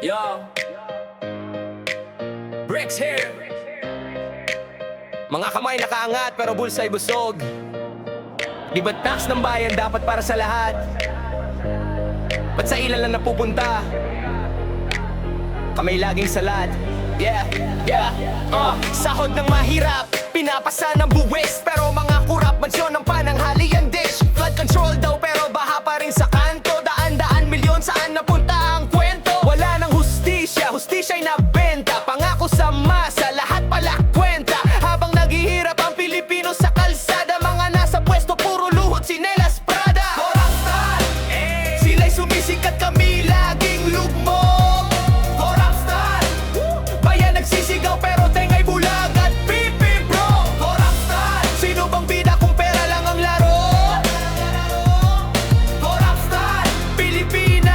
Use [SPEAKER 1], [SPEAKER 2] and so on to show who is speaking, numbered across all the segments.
[SPEAKER 1] Yo, Bricks here. Mga kamay nakaangat pero bulsa'y busog. Di ba't tax ng bayan dapat para sa lahat? Ba't sa ilan lang napupunta? Kamay laging salat. Yeah, yeah, sahod ng mahirap, pinapasa ng buwis. Pero mga kurap, mansyon ng pananghalian dish. Flood control daw pero baha pa rin sa kanto. Daan-daan milyon saan napunta ang kwento. Wala nang hustisya, hustisya'y nabenta. Pangako sa masa, lahat pala kwenta. Habang naghihirap ang Pilipino sa kalsada, mga nasa pwesto puro luhot, sinelas, Prada. Korapstar, sila'y sumisikat, kami laging lugmok. Korapstar, bayan nagsisigaw pero tengay bulag at pipi bro. Korapstar, sino bang bida kung pera lang ang laro? Korapstar, Pilipinas,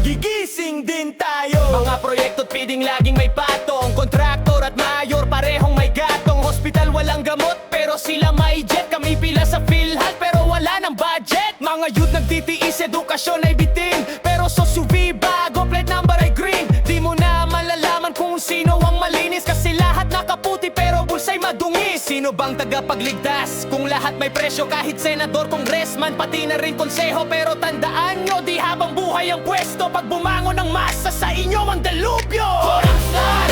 [SPEAKER 1] gigising din tayo. Mga proyekto't piding laging may patong. Kontraktor at mayor parehong may gatong. Hospital walang gamot pero sila may jet. Kami pila sa PhilHealth pero wala ng budget. Mga youth nagtitiis, edukasyon ay bitin. Pero sa SUV bago, plate number ay green. Di mo na malalaman kung sino ang malinis, kasi lahat nakaputi pero bulsa'y madungis. Sino bang tagapagligtas kung lahat may presyo? Kahit senador, congressman, pati na rin konseho. Pero tandaan nyo, di habang buhay ang pwesto. Pag bumangon ng masa, sa inyo ang delubyo. Korapstar,